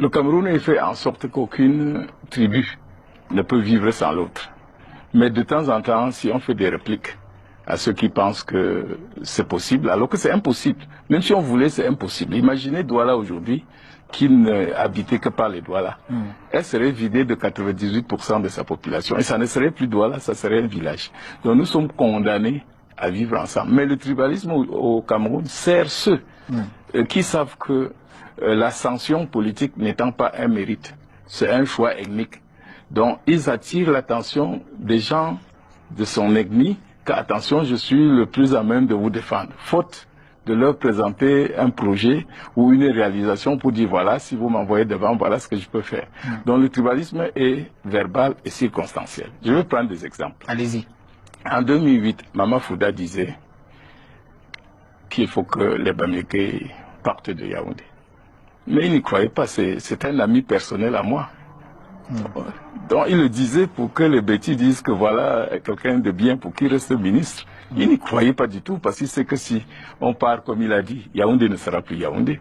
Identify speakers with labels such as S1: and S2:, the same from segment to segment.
S1: Le Cameroun est fait en sorte qu'aucune tribu ne peut vivre sans l'autre. Mais de temps en temps, si on fait des répliques à ceux qui pensent que c'est possible, alors que c'est impossible. Même si on voulait, c'est impossible. Imaginez Douala aujourd'hui, qui ne habitait que par les Douala. Elle serait vidée de 98% de sa population. Et ça ne serait plus Douala, ça serait un village. Donc nous sommes condamnés à vivre ensemble. Mais le tribalisme au Cameroun sert ceux qui savent que l'ascension politique n'étant pas un mérite, c'est un choix ethnique. Donc ils attirent l'attention des gens de son ethnie, qu'attention, je suis le plus à même de vous défendre. Faute de leur présenter un projet ou une réalisation pour dire voilà, si vous m'envoyez devant, voilà ce que je peux faire. Donc le tribalisme est verbal et circonstanciel. Je vais prendre des exemples.
S2: Allez-y.
S1: En 2008, Mama Fouda disait qu'il faut que les Bamileke partent de Yaoundé. Mais il n'y croyait pas, c'est un ami personnel à moi. Donc il le disait pour que les bêtis disent que voilà quelqu'un de bien pour qu'il reste ministre. Il n'y croyait pas du tout parce qu'il sait que si on part comme il a dit, Yaoundé ne sera plus Yaoundé.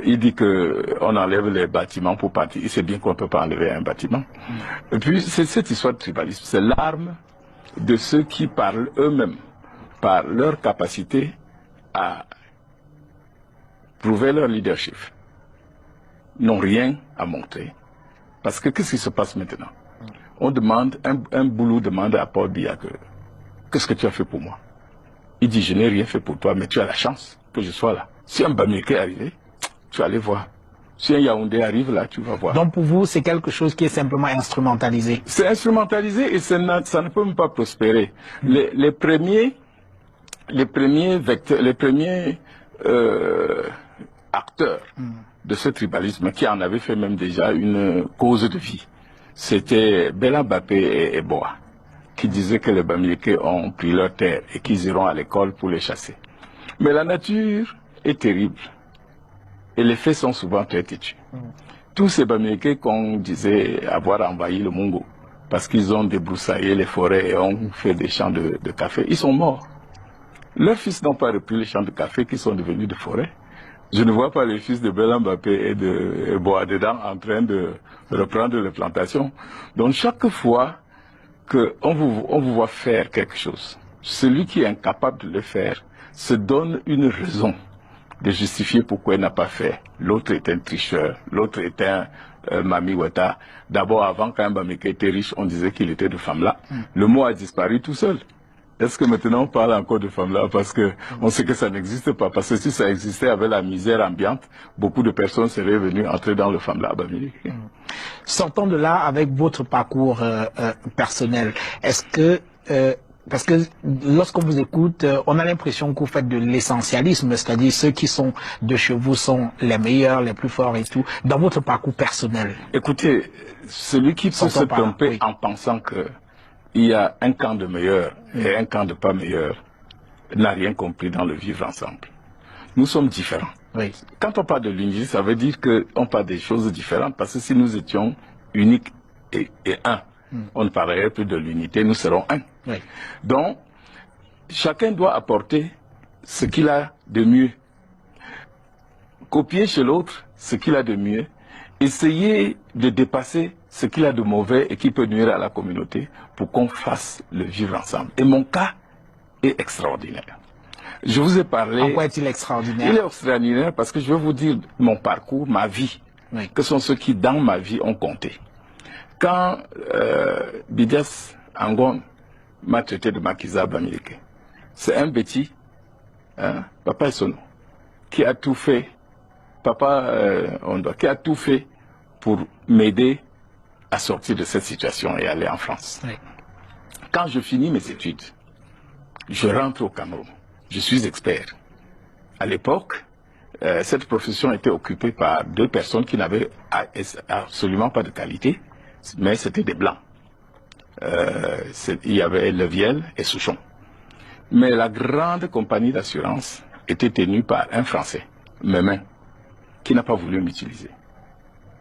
S1: Il dit qu'on enlève les bâtiments pour partir. Il sait bien qu'on ne peut pas enlever un bâtiment. Et puis c'est cette histoire de tribalisme. C'est l'arme de ceux qui parlent eux-mêmes par leur capacité à prouver leur leadership. N'ont rien à montrer. Parce que qu'est-ce qui se passe maintenant? On demande, un boulot demande à Paul Biya qu'est-ce que tu as fait pour moi? Il dit, je n'ai rien fait pour toi, mais tu as la chance que je sois là. Si un Bamileke est arrivé, tu vas aller voir. Si un Yaoundé arrive là, tu vas voir.
S2: Donc pour vous, c'est quelque chose qui est simplement instrumentalisé.
S1: C'est instrumentalisé et ça ne peut même pas prospérer. Les premiers vecteurs, les premiers acteurs de ce tribalisme, qui en avait fait même déjà une cause de vie, c'était Bella Bappé et Boa, qui disaient que les Bamileke ont pris leur terre et qu'ils iront à l'école pour les chasser. Mais la nature est terrible et les faits sont souvent très têtus. Tous ces Bamileke qu'on disait avoir envahi le Mongo, parce qu'ils ont débroussaillé les forêts et ont fait des champs de café, ils sont morts. Leurs fils n'ont pas repris les champs de café qui sont devenus des forêts. Je ne vois pas les fils de Bella Bappé et de Bois-Dedans en train de reprendre les plantations. Donc chaque fois qu'on vous voit faire quelque chose, celui qui est incapable de le faire se donne une raison de justifier pourquoi il n'a pas fait. L'autre est un tricheur, l'autre est un Mami Weta. D'abord, avant qu'un Bamileke était riche, on disait qu'il était de femme-là. Le mot a disparu tout seul. Est-ce que maintenant on parle encore de femmes-là? Parce que on sait que ça n'existe pas. Parce que si ça existait avec la misère ambiante, beaucoup de personnes seraient venues entrer dans le femme-là.
S2: Sortons de là avec votre parcours personnel. Est-ce que parce que lorsqu'on vous écoute, on a l'impression que vous faites de l'essentialisme, c'est-à-dire ceux qui sont de chez vous sont les meilleurs, les plus forts et tout. Dans votre parcours personnel.
S1: Écoutez, celui qui peut se tromper en pensant que il y a un camp de meilleurs et un camp de pas meilleurs n'a rien compris dans le vivre ensemble. Nous sommes différents.
S2: Oui.
S1: Quand on parle de l'unité, ça veut dire qu'on parle des choses différentes, parce que si nous étions uniques et un, on ne parlerait plus de l'unité, nous serons un.
S2: Oui.
S1: Donc, chacun doit apporter ce qu'il a de mieux. Copier chez l'autre ce qu'il a de mieux. Essayer de dépasser ce qu'il a de mauvais et qui peut nuire à la communauté pour qu'on fasse le vivre ensemble. Et mon cas est extraordinaire. Je vous ai parlé...
S2: En quoi est-il extraordinaire?
S1: Il est extraordinaire parce que je vais vous dire mon parcours, ma vie. Oui. Que sont ceux qui, dans ma vie, ont compté. Quand Bidas Angon m'a traité de Makiza Bamileke, c'est un petit, Papa Sono, qui a tout fait, qui a tout fait pour m'aider à sortir de cette situation et aller en France. Oui. Quand je finis mes études, je rentre au Cameroun. Je suis expert. À l'époque, cette profession était occupée par deux personnes qui n'avaient absolument pas de qualité, mais c'était des blancs. Il y avait Leviel et Souchon. Mais la grande compagnie d'assurance était tenue par un Français, Memin, qui n'a pas voulu m'utiliser.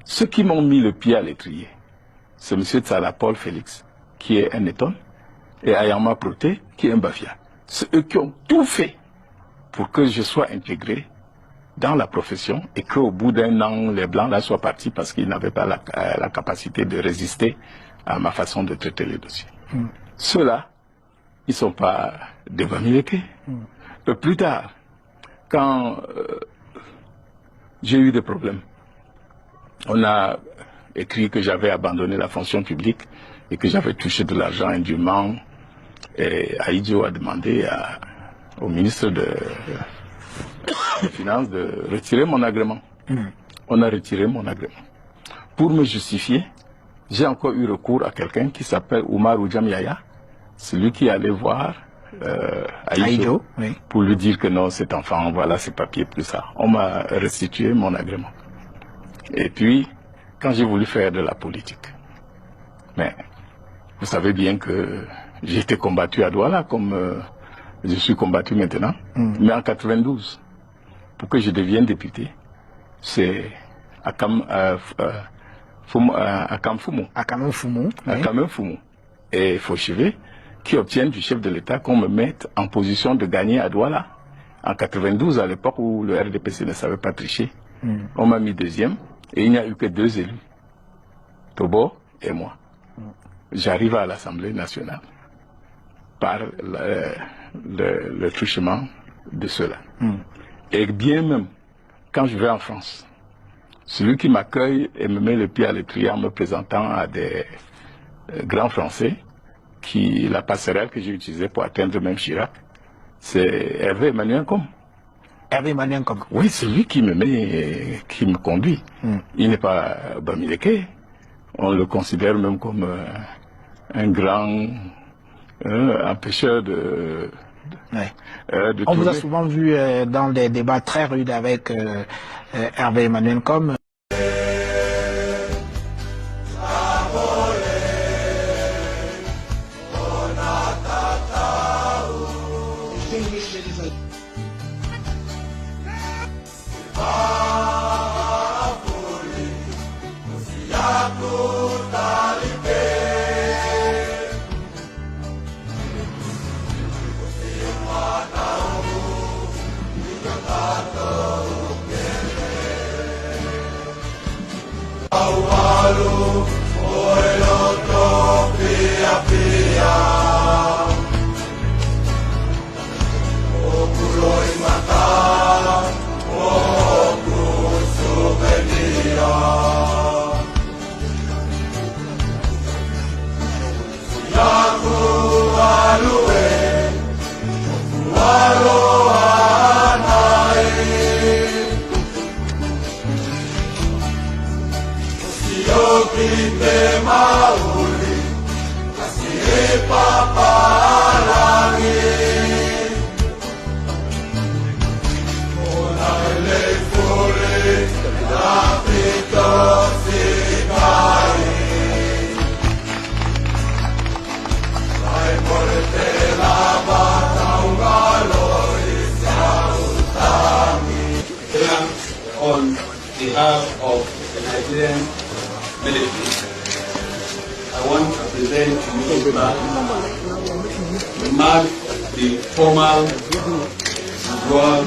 S1: Ceux qui m'ont mis le pied à l'étrier, c'est M. Tsala Paul Félix, qui est un Eton, et Ayama Proté, qui est un Bafia. C'est eux qui ont tout fait pour que je sois intégré dans la profession et qu'au bout d'un an, les Blancs là soient partis parce qu'ils n'avaient pas la capacité de résister à ma façon de traiter les dossiers. Ceux-là, ils ne sont pas des Bamileke. Plus tard, quand j'ai eu des problèmes, on a écrit que j'avais abandonné la fonction publique et que j'avais touché de l'argent indûment. Et Aïdjo a demandé au ministre des Finances de retirer mon agrément. On a retiré mon agrément. Pour me justifier, j'ai encore eu recours à quelqu'un qui s'appelle Oumar Oudjam Yaya, celui qui allait voir Aïdjo
S2: oui.
S1: pour lui dire que non, cet enfant, voilà ses papiers, plus ça. On m'a restitué mon agrément. Et puis, quand j'ai voulu faire de la politique, mais vous savez bien que j'ai été combattu à Douala comme je suis combattu maintenant, mais en 92, pour que je devienne député, c'est Akam Fumu et Fauchevé qui obtiennent du chef de l'État qu'on me mette en position de gagner à Douala. En 92, à l'époque où le RDPC ne savait pas tricher, on m'a mis deuxième et il n'y a eu que 2 élus, Tobo et moi. J'arrive à l'Assemblée nationale par le truchement de ceux-là. Et bien même, quand je vais en France, celui qui m'accueille et me met le pied à l'étrier en me présentant à des grands Français, la passerelle que j'ai utilisée pour atteindre même Chirac, c'est Hervé Emmanuel Com.
S2: Hervé Emmanuel Com.
S1: Oui, c'est lui qui me conduit. Il n'est pas Bamileke. On le considère même comme un grand empêcheur de
S2: on vous a souvent vu dans des débats très rudes avec Hervé Emmanuel Com.
S3: On behalf of the Nigerian military, I want to present to you this mark to mark the formal withdrawal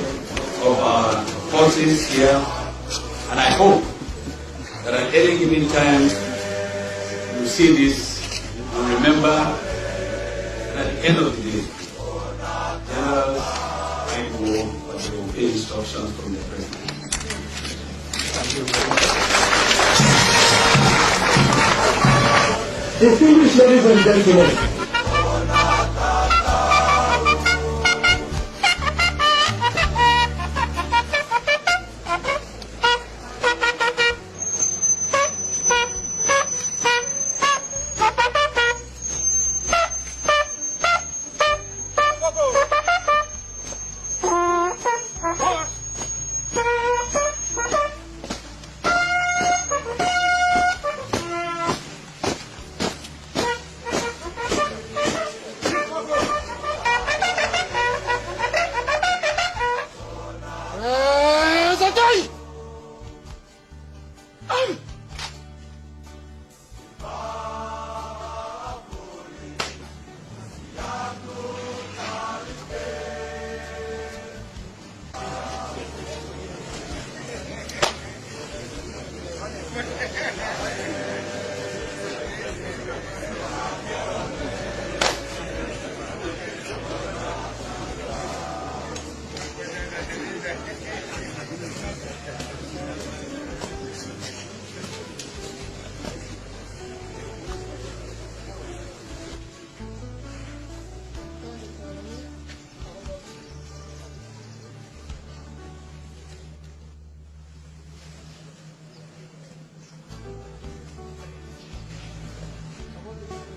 S3: of our forces here, and I hope that at any given time you see this and remember that at the end of the day, generals fight war, but they obey instructions from the president.
S4: Distinguished ladies and gentlemen,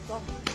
S5: Bon.